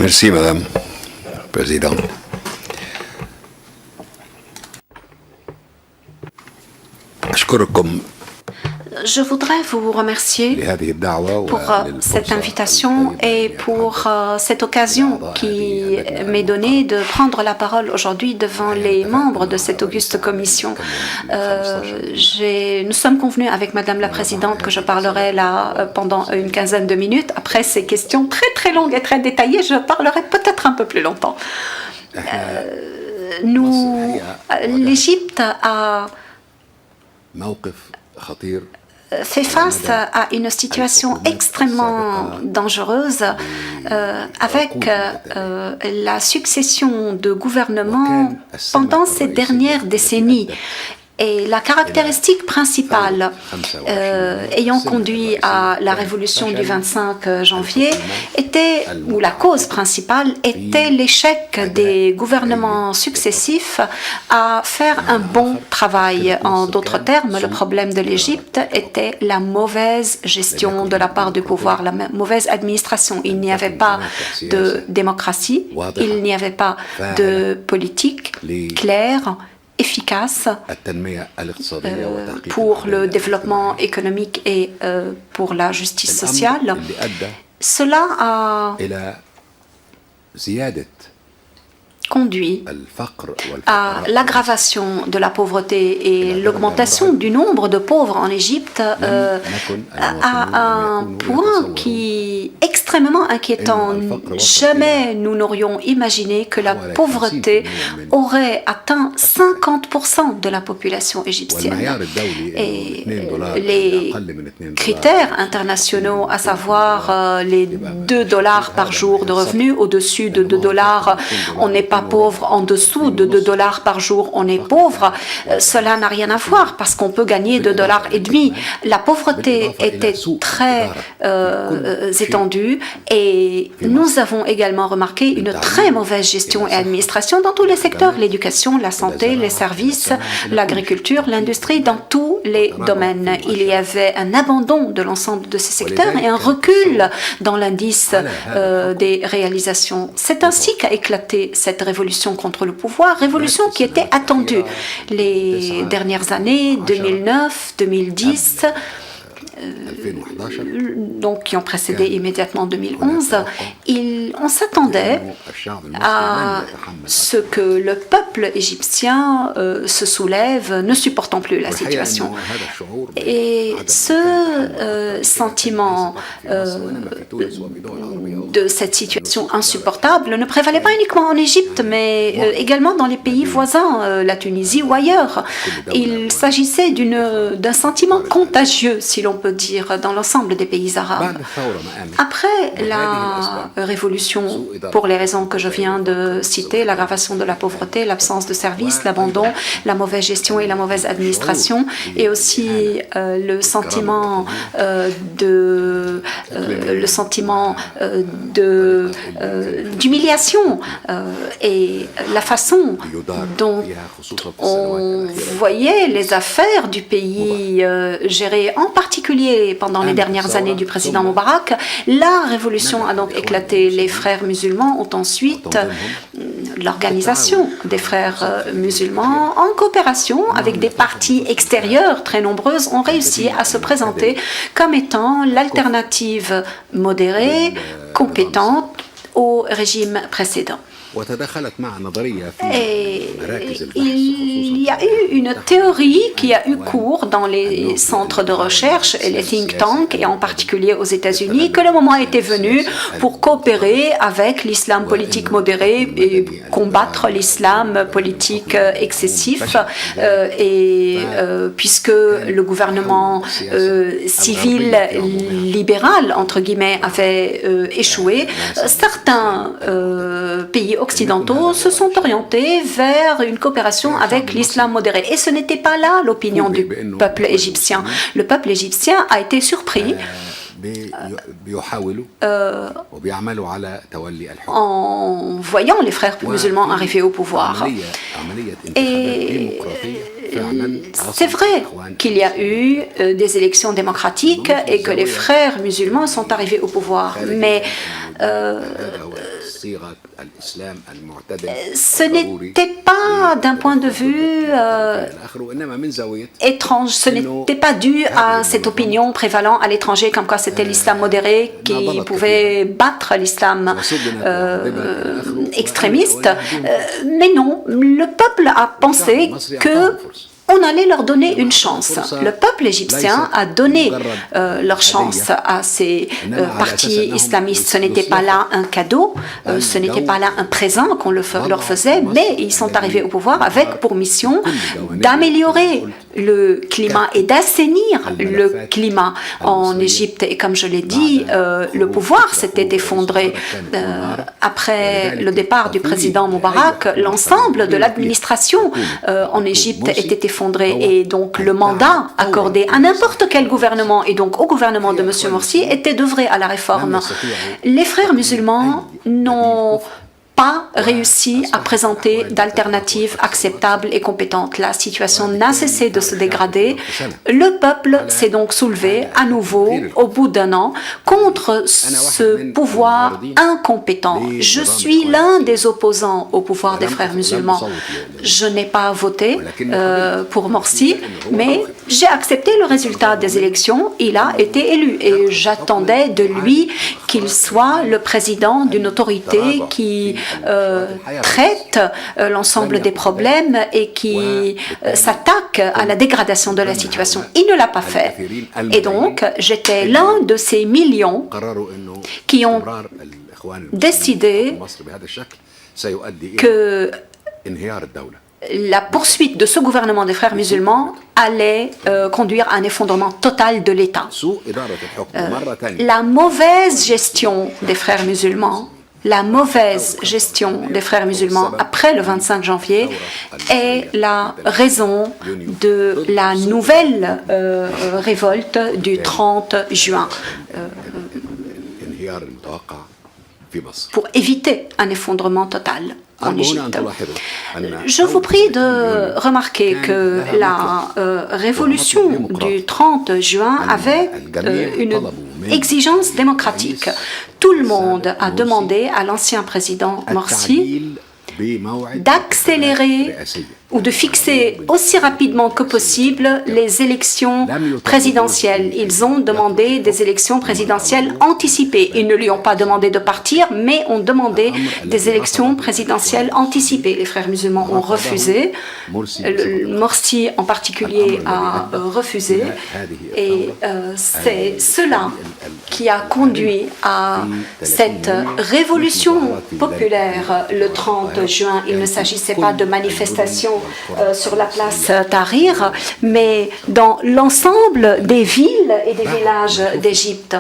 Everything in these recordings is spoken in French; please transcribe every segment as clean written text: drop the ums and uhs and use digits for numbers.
Merci, Madame la Présidente. أشكركم Je voudrais vous remercier لهذه الدعوة pour cette invitation et pour cette occasion qui m'est donnée de prendre la parole aujourd'hui devant les membres de cette auguste commission. Nous sommes convenus avec Madame la Présidente que je parlerai là pendant une quinzaine de minutes. Après ces questions très très longues et très détaillées, je parlerai peut-être un peu plus longtemps. L'Égypte a fait face à une situation extrêmement dangereuse avec la succession de gouvernements pendant ces dernières décennies. Et la caractéristique principale ayant conduit à la révolution du 25 janvier était, ou la cause principale, était l'échec des gouvernements successifs à faire un bon travail. En d'autres termes, le problème de l'Égypte était la mauvaise gestion de la part du pouvoir, la mauvaise administration. Il n'y avait pas de démocratie, il n'y avait pas de politique claire, efficace pour le développement économique et pour la justice sociale. Cela a conduit à l'aggravation de la pauvreté et l'augmentation du nombre de pauvres en Égypte à un point qui est extrêmement inquiétant. Jamais nous n'aurions imaginé que la pauvreté aurait atteint 50% de la population égyptienne. Et les critères internationaux, à savoir les $2 par jour de revenus, au-dessus de $2, on n'est pas pauvre, en dessous de $2 par jour, on est pauvre. Cela n'a rien à voir parce qu'on peut gagner $2,50. La pauvreté était très étendue et nous avons également remarqué une très mauvaise gestion et administration dans tous les secteurs, l'éducation, la santé, les services, l'agriculture, l'industrie, dans tous les domaines. Il y avait un abandon de l'ensemble de ces secteurs et un recul dans l'indice des réalisations. C'est ainsi qu'a éclaté cette révolution contre le pouvoir, révolution qui était attendue. Les dernières années, 2009, 2010, donc qui ont précédé immédiatement 2011, on s'attendait à ce que le peuple égyptien se soulève, ne supportant plus la situation. Et ce sentiment de cette situation insupportable ne prévalait pas uniquement en Égypte, mais également dans les pays voisins, la Tunisie ou ailleurs. Il s'agissait d'un sentiment contagieux, si l'on peut dire, dans l'ensemble des pays arabes. Après la révolution, pour les raisons que je viens de citer, l'aggravation de la pauvreté, l'absence de services, l'abandon, la mauvaise gestion et la mauvaise administration, et aussi le sentiment d'humiliation et la façon dont on voyait les affaires du pays gérées, en particulier pendant les dernières années du président Moubarak. La révolution a donc éclaté. Les frères musulmans ont ensuite, l'organisation des frères musulmans, en coopération avec des partis extérieurs très nombreuses, ont réussi à se présenter comme étant l'alternative modérée, compétente au régime précédent. Et il y a eu une théorie qui a eu cours dans les centres de recherche et les think tanks, et en particulier aux États-Unis, que le moment était venu pour coopérer avec l'islam politique modéré et combattre l'islam politique excessif. Puisque le gouvernement civil libéral, entre guillemets, avait échoué, certains pays occidentaux se sont orientés vers une coopération avec l'islam modéré. Et ce n'était pas là l'opinion du peuple égyptien. Le peuple égyptien a été surpris en voyant les frères musulmans arriver au pouvoir. Et c'est vrai qu'il y a eu des élections démocratiques et que les frères musulmans sont arrivés au pouvoir, mais ce n'était pas d'un point de vue étrange, ce n'était pas dû à cette opinion prévalant à l'étranger comme quoi c'était l'islam modéré qui pouvait battre l'islam extrémiste. Mais non, le peuple a pensé que on allait leur donner une chance. Le peuple égyptien a donné leur chance à ces partis islamistes. Ce n'était pas là un cadeau, ce n'était pas là un présent qu'on leur faisait, mais ils sont arrivés au pouvoir avec pour mission d'améliorer le climat et d'assainir le climat en Égypte. Et comme je l'ai dit, le pouvoir s'était effondré. Après le départ du président Moubarak, l'ensemble de l'administration en Égypte était effondré. Et donc le mandat accordé à n'importe quel gouvernement, et donc au gouvernement de M. Morsi, était d'œuvrer à la réforme. Les frères musulmans n'ont pas réussi à présenter d'alternatives acceptables et compétentes. La situation n'a cessé de se dégrader. Le peuple s'est donc soulevé à nouveau, au bout d'un an, contre ce pouvoir incompétent. Je suis l'un des opposants au pouvoir des frères musulmans. Je n'ai pas voté pour Morsi, mais j'ai accepté le résultat des élections. Il a été élu et j'attendais de lui qu'il soit le président d'une autorité qui traite l'ensemble des problèmes et qui s'attaque à la dégradation de la situation. Il ne l'a pas fait. Et donc, j'étais l'un de ces millions qui ont décidé que la poursuite de ce gouvernement des frères musulmans allait conduire à un effondrement total de l'État. La mauvaise gestion des frères musulmans, après le 25 janvier est la raison de la nouvelle révolte du 30 juin pour éviter un effondrement total en Égypte. Je vous prie de remarquer que la révolution du 30 juin avait une exigence démocratique. Tout le monde a demandé à l'ancien président Morsi d'accélérer ou de fixer aussi rapidement que possible les élections présidentielles. Ils ont demandé des élections présidentielles anticipées. Ils ne lui ont pas demandé de partir, mais ont demandé des élections présidentielles anticipées. Les frères musulmans ont refusé. Morsi en particulier a refusé. Et c'est cela qui a conduit à cette révolution populaire le 30 juin. Il ne s'agissait pas de manifestations sur la place Tahrir, mais dans l'ensemble des villes et des villages d'Égypte.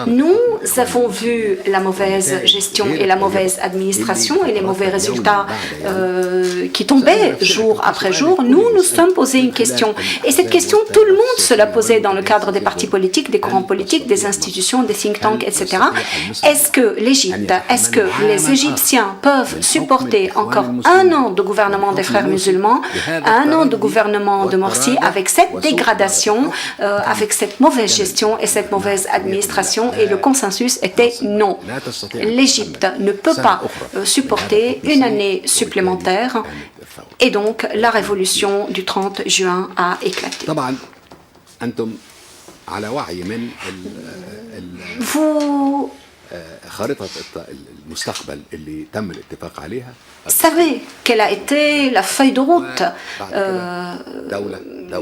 Nous avons vu la mauvaise gestion et la mauvaise administration et les mauvais résultats qui tombaient jour après jour. Nous nous sommes posé une question. Et cette question, tout le monde se l'a posée dans le cadre des partis politiques, des courants politiques, des institutions, des think tanks, etc. Est-ce que l'Égypte, est-ce que les Égyptiens peuvent supporter encore un an de gouvernement des frères musulmans, un an de gouvernement de Morsi avec cette dégradation, avec cette mauvaise gestion et cette mauvaise administration? Et le consensus était non. L'Égypte ne peut pas supporter une année supplémentaire et donc la révolution du 30 juin a éclaté. Vous savez quelle a été la feuille de route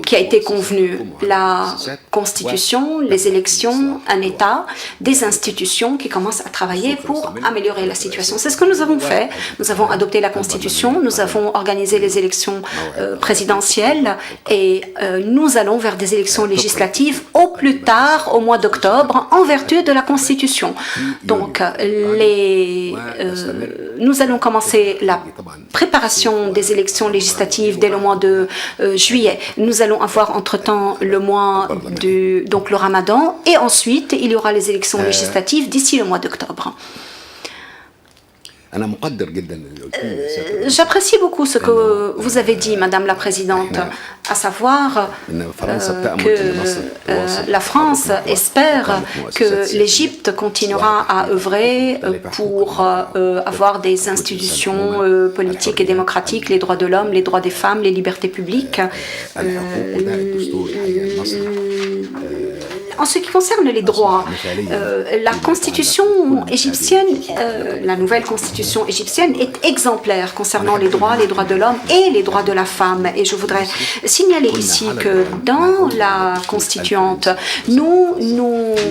qui a été convenue? La Constitution, les élections, un État, des institutions qui commencent à travailler pour améliorer la situation. C'est ce que nous avons fait. Nous avons adopté la Constitution, nous avons organisé les élections présidentielles et nous allons vers des élections législatives au plus tard au mois d'octobre en vertu de la Constitution. Donc, nous allons commencer la préparation des élections législatives dès le mois de juillet. Nous allons avoir entre-temps le mois donc le Ramadan, et ensuite il y aura les élections législatives d'ici le mois d'octobre. J'apprécie beaucoup ce que vous avez dit, Madame la Présidente, à savoir que la France espère que l'Égypte continuera à œuvrer pour avoir des institutions politiques et démocratiques, les droits de l'homme, les droits des femmes, les libertés publiques. En ce qui concerne les droits, la constitution égyptienne, la nouvelle constitution égyptienne est exemplaire concernant les droits de l'homme et les droits de la femme. Et je voudrais signaler ici que dans la constituante, nous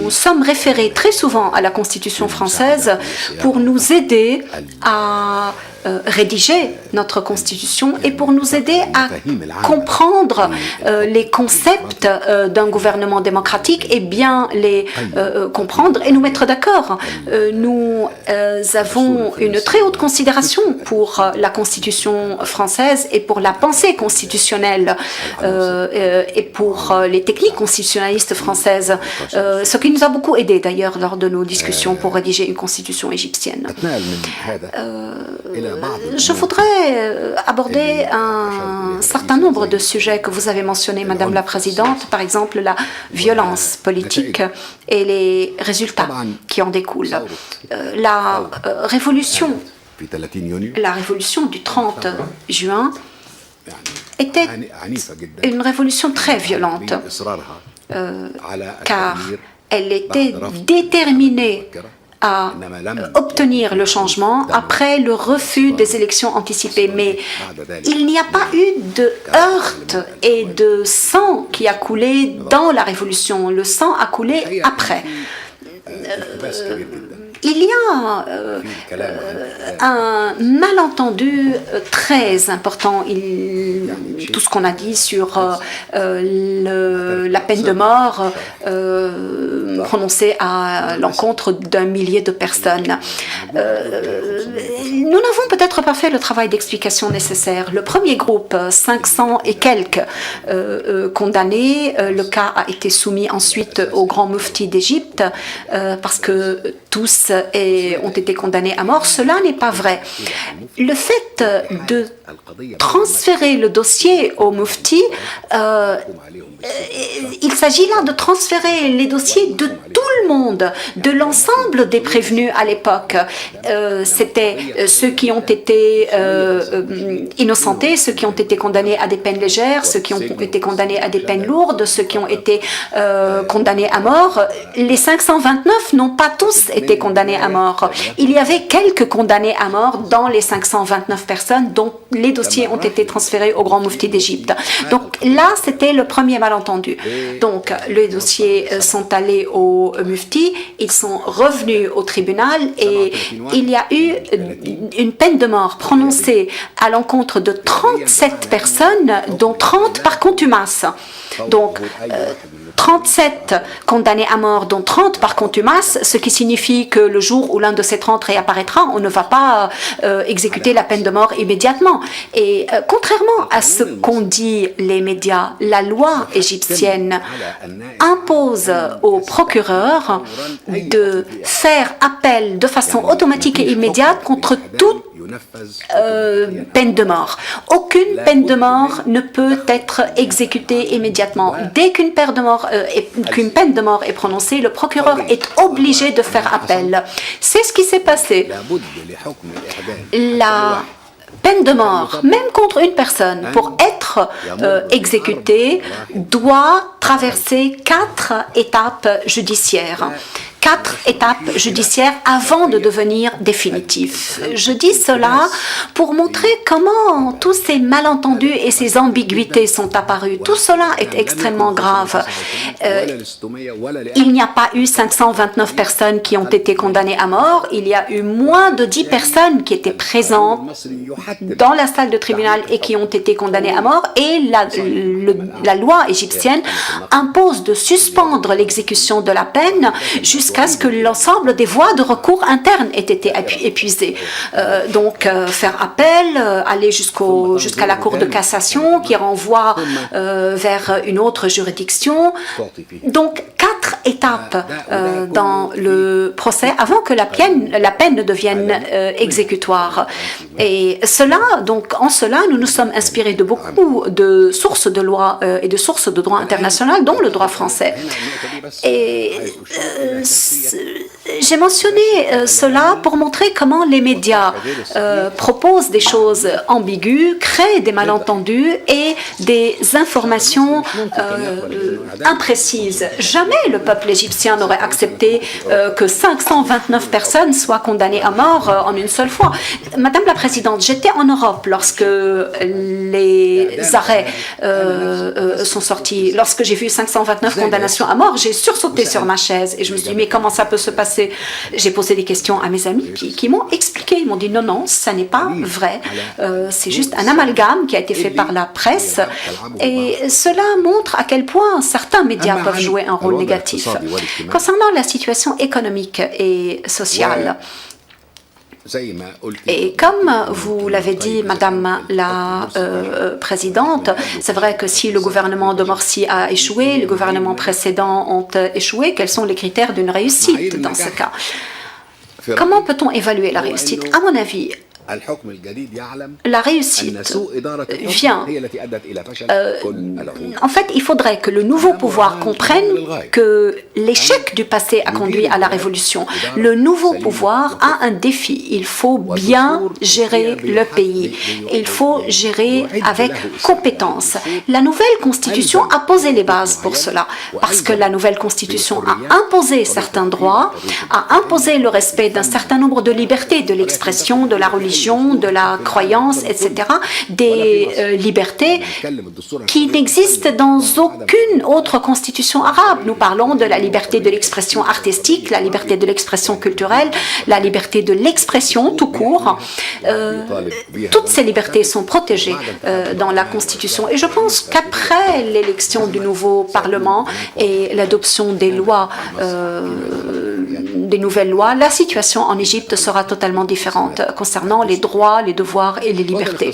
sommes référés très souvent à la constitution française pour nous aider à rédiger notre constitution et pour nous aider à comprendre les concepts d'un gouvernement démocratique et bien les comprendre et nous mettre d'accord. Nous avons une très haute considération pour la constitution française et pour la pensée constitutionnelle et pour les techniques constitutionnalistes françaises, ce qui nous a beaucoup aidé d'ailleurs lors de nos discussions pour rédiger une constitution égyptienne. Je voudrais aborder un certain nombre de sujets que vous avez mentionnés, Madame la Présidente, par exemple la violence politique et les résultats qui en découlent. La révolution du 30 juin était une révolution très violente, car elle était déterminée à obtenir le changement après le refus des élections anticipées. Mais il n'y a pas eu de heurts et de sang qui a coulé dans la révolution. Le sang a coulé après. Il y a un malentendu très important, tout ce qu'on a dit sur la peine de mort prononcée à l'encontre d'un millier de personnes. Nous n'avons peut-être pas fait le travail d'explication nécessaire. Le premier groupe, 500 et quelques condamnés, le cas a été soumis ensuite au grand mufti d'Égypte parce que tous ont été condamnés à mort. Cela n'est pas vrai. Le fait de transférer le dossier au mufti, il s'agit là de transférer les dossiers de tout le monde, de l'ensemble des prévenus à l'époque. C'était ceux qui ont été innocentés, ceux qui ont été condamnés à des peines légères, ceux qui ont été condamnés à des peines lourdes, ceux qui ont été condamnés à mort. Les 529 n'ont pas tous été condamnés à mort. Il y avait quelques condamnés à mort dans les 529 personnes dont les dossiers ont été transférés au grand mufti d'Égypte. Donc là, c'était le premier malentendu. Donc les dossiers sont allés au mufti, ils sont revenus au tribunal et il y a eu une peine de mort prononcée à l'encontre de 37 personnes, dont 30 par contumace. Donc 37 condamnés à mort, dont 30 par contumace, ce qui signifie que le jour où l'un de ces 30 réapparaîtra, on ne va pas exécuter la peine de mort immédiatement. Et contrairement à ce qu'ont dit les médias, la loi égyptienne impose au procureur de faire appel de façon automatique et immédiate contre toute peine de mort. Aucune peine de mort ne peut être exécutée immédiatement. Dès qu'une peine de mort est prononcée, le procureur est obligé de faire appel. C'est ce qui s'est passé. La peine de mort, même contre une personne, pour être exécutée, doit traverser 4 étapes judiciaires. 4 étapes judiciaires avant de devenir définitif. Je dis cela pour montrer comment tous ces malentendus et ces ambiguïtés sont apparus. Tout cela est extrêmement grave. Il n'y a pas eu 529 personnes qui ont été condamnées à mort. Il y a eu moins de 10 personnes qui étaient présentes dans la salle de tribunal et qui ont été condamnées à mort. Et la loi égyptienne impose de suspendre l'exécution de la peine jusqu'à ce que l'ensemble des voies de recours internes aient été épuisées. Donc, faire appel, aller jusqu'à la Cour de cassation qui renvoie vers une autre juridiction. Donc, 4 4 étapes dans le procès avant que la peine ne devienne exécutoire. Et cela, donc, en cela, nous nous sommes inspirés de beaucoup de sources de loi et de sources de droit international, dont le droit français. Et j'ai mentionné cela pour montrer comment les médias proposent des choses ambiguës, créent des malentendus et des informations imprécises. Jamais le peuple égyptien n'aurait accepté que 529 personnes soient condamnées à mort en une seule fois. Madame la Présidente, j'étais en Europe lorsque les arrêts sont sortis. Lorsque j'ai vu 529 condamnations à mort, j'ai sursauté sur ma chaise et je me suis dit, mais comment ça peut se passer? J'ai posé des questions à mes amis qui m'ont expliqué. Ils m'ont dit, non, ça n'est pas vrai. C'est juste un amalgame qui a été fait par la presse. Et cela montre à quel point certains médias peuvent jouer un rôle négatif. Concernant la situation économique et sociale, et comme vous l'avez dit, Madame la Présidente, c'est vrai que si le gouvernement de Morsi a échoué, les gouvernements précédents ont échoué, quels sont les critères d'une réussite dans ce cas? Comment peut-on évaluer la réussite? À mon avis, la réussite vient. En fait, il faudrait que le nouveau pouvoir comprenne que l'échec du passé a conduit à la révolution. Le nouveau pouvoir a un défi. Il faut bien gérer le pays. Il faut gérer avec compétence. La nouvelle constitution a posé les bases pour cela, parce que la nouvelle constitution a imposé certains droits, a imposé le respect d'un certain nombre de libertés, de l'expression, de la religion, de la croyance, etc., des libertés qui n'existent dans aucune autre constitution arabe. Nous parlons de la liberté de l'expression artistique, la liberté de l'expression culturelle, la liberté de l'expression tout court. Toutes ces libertés sont protégées dans la Constitution. Et je pense qu'après l'élection du nouveau Parlement et l'adoption des lois, des nouvelles lois, la situation en Égypte sera totalement différente concernant les droits, les devoirs et les libertés.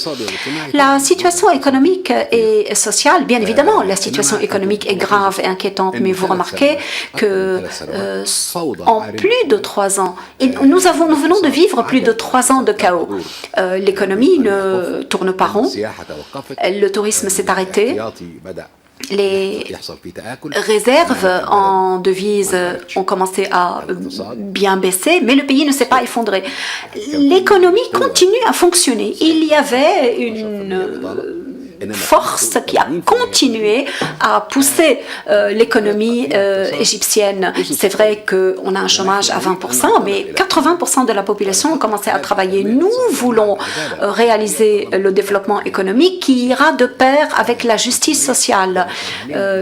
La situation économique et sociale, bien évidemment, la situation économique est grave et inquiétante, mais vous remarquez que en plus de 3 ans, nous venons de vivre plus de 3 ans de chaos. L'économie ne tourne pas rond, le tourisme s'est arrêté. Les réserves en devises ont commencé à bien baisser, mais le pays ne s'est pas effondré. L'économie continue à fonctionner. Il y avait une force qui a continué à pousser l'économie égyptienne. C'est vrai qu'on a un chômage à 20%, mais 80% de la population a commencé à travailler. Nous voulons réaliser le développement économique qui ira de pair avec la justice sociale.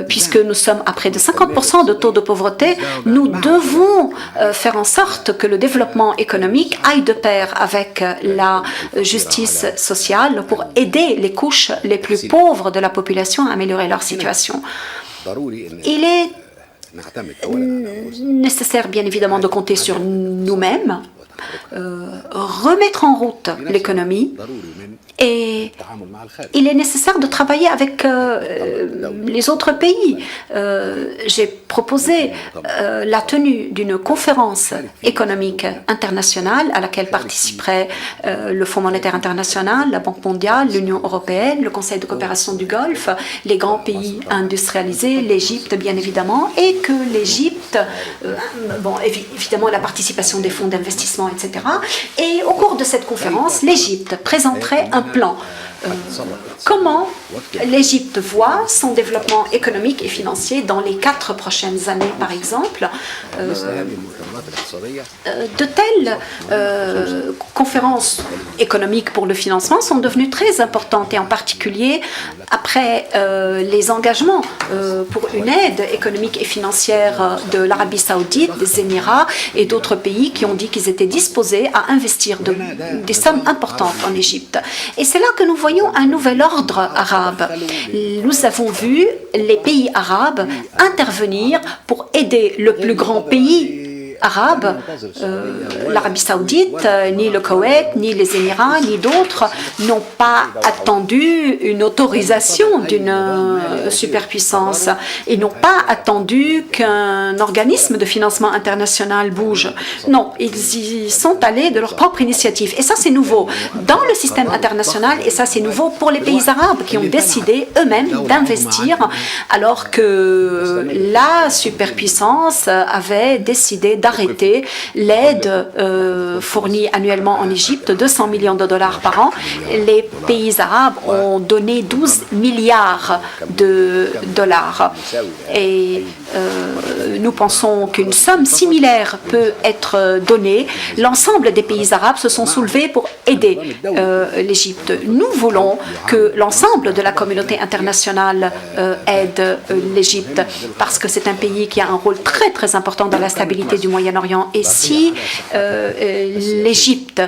Puisque nous sommes à près de 50% de taux de pauvreté, nous devons faire en sorte que le développement économique aille de pair avec la justice sociale pour aider les couches les plus pauvres de la population à améliorer leur situation. Il est nécessaire, bien évidemment, de compter sur nous-mêmes, remettre en route l'économie, et il est nécessaire de travailler avec les autres pays. J'ai proposé la tenue d'une conférence économique internationale à laquelle participeraient le Fonds monétaire international, la Banque mondiale, l'Union européenne, le Conseil de coopération du Golfe, les grands pays industrialisés, l'Égypte bien évidemment, et que l'Égypte, évidemment la participation des fonds d'investissement, etc. Et au cours de cette conférence, l'Égypte présenterait un plan. Comment l'Égypte voit son développement économique et financier dans les 4 prochaines années, par exemple. De telles conférences économiques pour le financement sont devenues très importantes, et en particulier après les engagements pour une aide économique et financière de l'Arabie saoudite, des Émirats et d'autres pays qui ont dit qu'ils étaient disposés à investir des sommes importantes en Égypte. Et c'est là que nous voyons un nouvel ordre arabe. Nous avons vu les pays arabes intervenir pour aider le plus grand pays arabes, l'Arabie saoudite, ni le Koweït, ni les Émirats, ni d'autres n'ont pas attendu une autorisation d'une superpuissance. Ils n'ont pas attendu qu'un organisme de financement international bouge. Non, ils y sont allés de leur propre initiative. Et ça, c'est nouveau dans le système international, et ça, c'est nouveau pour les pays arabes qui ont décidé eux-mêmes d'investir alors que la superpuissance avait décidé d'arrêter l'aide fournie annuellement en Égypte, 200 millions de dollars par an. Les pays arabes ont donné 12 milliards de dollars. Et nous pensons qu'une somme similaire peut être donnée. L'ensemble des pays arabes se sont soulevés pour aider l'Égypte. Nous voulons que l'ensemble de la communauté internationale aide l'Égypte parce que c'est un pays qui a un rôle très très important dans la stabilité du Moyen-Orient. Et si l'Égypte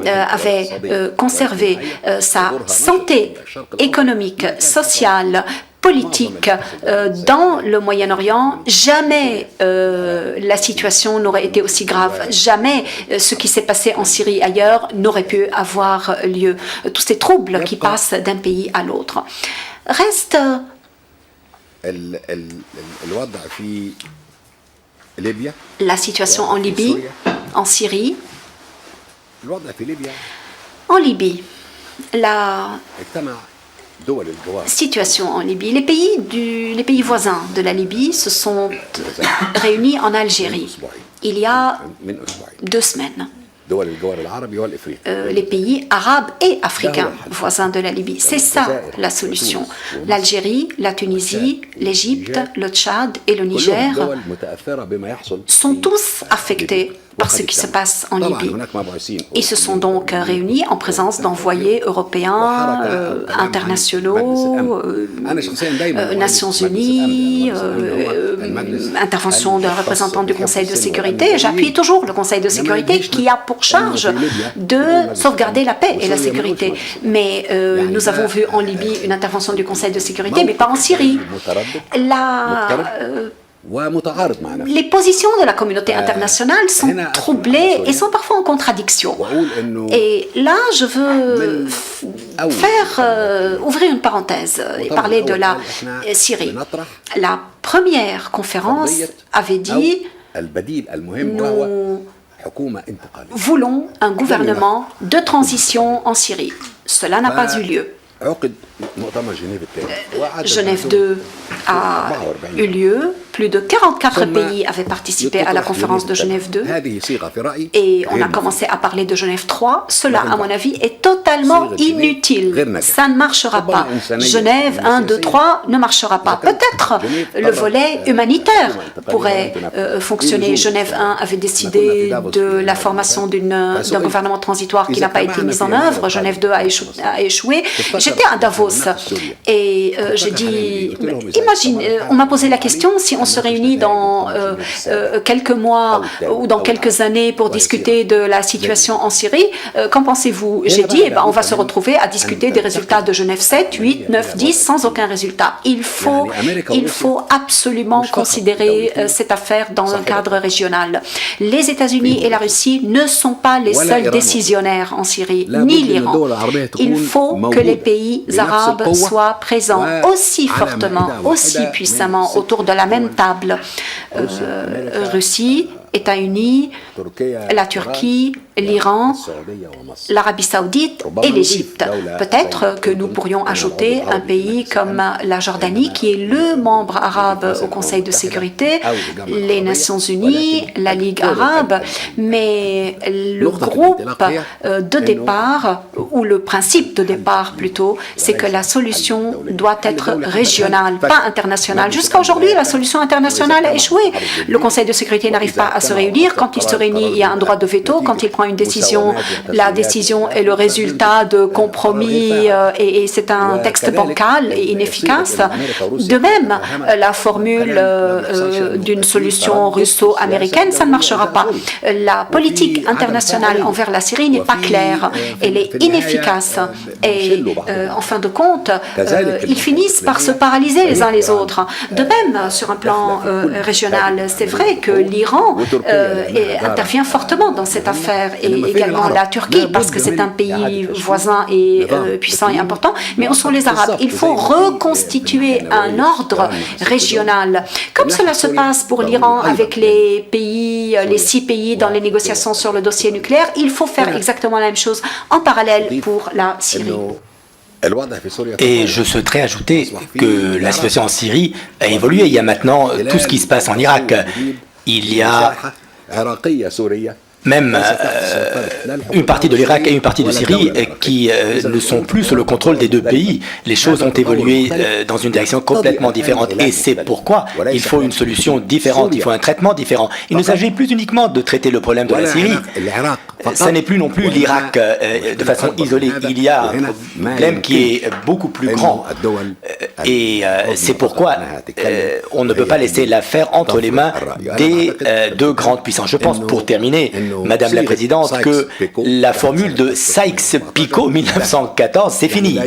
avait conservé sa santé économique, sociale, politique dans le Moyen-Orient, jamais la situation n'aurait été aussi grave. Jamais ce qui s'est passé en Syrie et ailleurs n'aurait pu avoir lieu. Tous ces troubles qui passent d'un pays à l'autre. Reste la situation en Libye, en Syrie. En Libye, la situation en Libye. Les pays voisins de la Libye se sont réunis en Algérie il y a 2 semaines. Les pays arabes et africains voisins de la Libye. C'est ça la solution. L'Algérie, la Tunisie, l'Égypte, le Tchad et le Niger sont tous affectés par ce qui se passe en Libye. Ils se sont donc réunis en présence d'envoyés européens, internationaux, Nations Unies, intervention d'un représentant du Conseil de sécurité. J'appuie toujours le Conseil de sécurité qui a pour charge de sauvegarder la paix et la sécurité. Mais nous avons vu en Libye une intervention du Conseil de sécurité, mais pas en Syrie. Les positions de la communauté internationale sont troublées et sont parfois en contradiction. Et là, je veux ouvrir une parenthèse et parler de la Syrie. La première conférence avait dit nous voulons un gouvernement de transition en Syrie. Cela n'a pas eu lieu. Genève 2 a eu lieu. Plus de 44 pays avaient participé à la conférence de Genève 2 et on a commencé à parler de Genève 3. Cela, à mon avis, est totalement inutile. Ça ne marchera pas. Genève 1, 2, 3 ne marchera pas. Peut-être le volet humanitaire pourrait fonctionner. Genève 1 avait décidé de la formation d'un gouvernement transitoire qui n'a pas été mis en œuvre. Genève 2 a échoué. J'étais à Davos et j'ai dit, imagine, on m'a posé la question si on se réunit dans quelques mois ou dans quelques années pour discuter de la situation en Syrie, qu'en pensez-vous? J'ai dit, on va se retrouver à discuter des résultats de Genève 7, 8, 9, 10 sans aucun résultat. Il faut absolument considérer cette affaire dans un cadre régional. Les États-Unis et la Russie ne sont pas les seuls décisionnaires en Syrie, ni l'Iran. Il faut que les pays arabes soient présents aussi fortement, aussi puissamment autour de la même table. Russie, États-Unis, la Turquie, l'Iran, l'Arabie saoudite et l'Égypte. Peut-être que nous pourrions ajouter un pays comme la Jordanie, qui est le membre arabe au Conseil de sécurité, les Nations unies, la Ligue arabe, mais le groupe de départ, ou le principe de départ plutôt, c'est que la solution doit être régionale, pas internationale. Jusqu'à aujourd'hui, la solution internationale a échoué. Le Conseil de sécurité n'arrive pas à se réunir. Quand il se réunit, il y a un droit de veto. Quand il prend une décision, la décision est le résultat de compromis et c'est un texte bancal et inefficace. De même, la formule d'une solution russo-américaine, ça ne marchera pas. La politique internationale envers la Syrie n'est pas claire. Elle est inefficace. Et en fin de compte, ils finissent par se paralyser les uns les autres. De même, sur un plan régional, c'est vrai que l'Iran intervient fortement dans cette affaire, et également la Turquie, parce que c'est un pays voisin et puissant et important, mais où sont les Arabes? Il faut reconstituer un ordre régional, comme cela se passe pour l'Iran avec les 6 pays dans les négociations sur le dossier nucléaire. Il faut faire exactement la même chose en parallèle pour la Syrie. Et je souhaiterais ajouter que la situation en Syrie a évolué. Il y a maintenant tout ce qui se passe en Irak. Il y a même une partie de l'Irak et une partie de Syrie qui ne sont plus sous le contrôle des deux pays. Les choses ont évolué dans une direction complètement différente, et c'est pourquoi il faut une solution différente, il faut un traitement différent. Il ne s'agit plus uniquement de traiter le problème de la Syrie, ça n'est plus non plus l'Irak de façon isolée. Il y a un problème qui est beaucoup plus grand, et c'est pourquoi on ne peut pas laisser l'affaire entre les mains des deux grandes puissances. Je pense, pour terminer, Madame la Présidente, que la formule de Sykes-Picot 1914, c'est fini.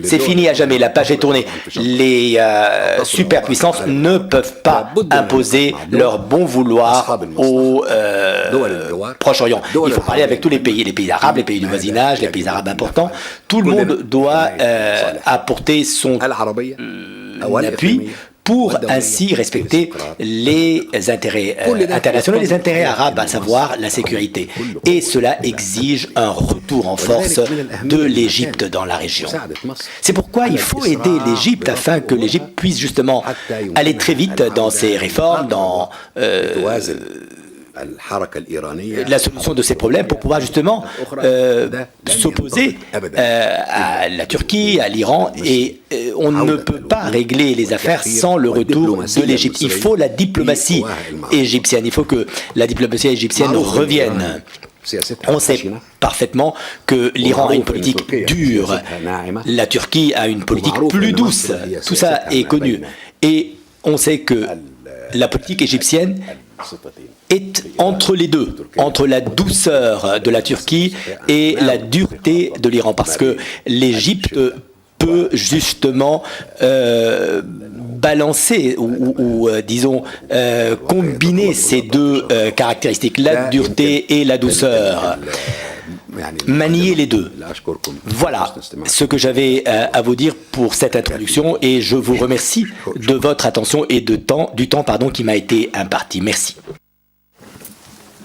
C'est fini à jamais, la page est tournée. Les superpuissances ne peuvent pas imposer leur bon vouloir au Proche-Orient. Il faut parler avec tous les pays arabes, les pays du voisinage, les pays arabes importants. Tout le monde doit apporter son appui pour ainsi respecter les intérêts internationaux, les intérêts arabes, à savoir la sécurité. Et cela exige un retour en force de l'Égypte dans la région. C'est pourquoi il faut aider l'Égypte afin que l'Égypte puisse justement aller très vite dans ses réformes, dans la solution de ces problèmes, pour pouvoir justement s'opposer à la Turquie, à l'Iran, et on ne peut pas régler les affaires sans le retour de l'Égypte. Il faut la diplomatie égyptienne, il faut que la diplomatie égyptienne revienne. On sait parfaitement que l'Iran a une politique dure, la Turquie a une politique plus douce, tout ça est connu, et on sait que la politique égyptienne est entre les deux, entre la douceur de la Turquie et la dureté de l'Iran, parce que l'Égypte peut justement balancer ou disons combiner ces deux caractéristiques, la dureté et la douceur. Manier les deux. Voilà ce que j'avais à vous dire pour cette introduction, et je vous remercie de votre attention et du temps qui m'a été imparti. Merci.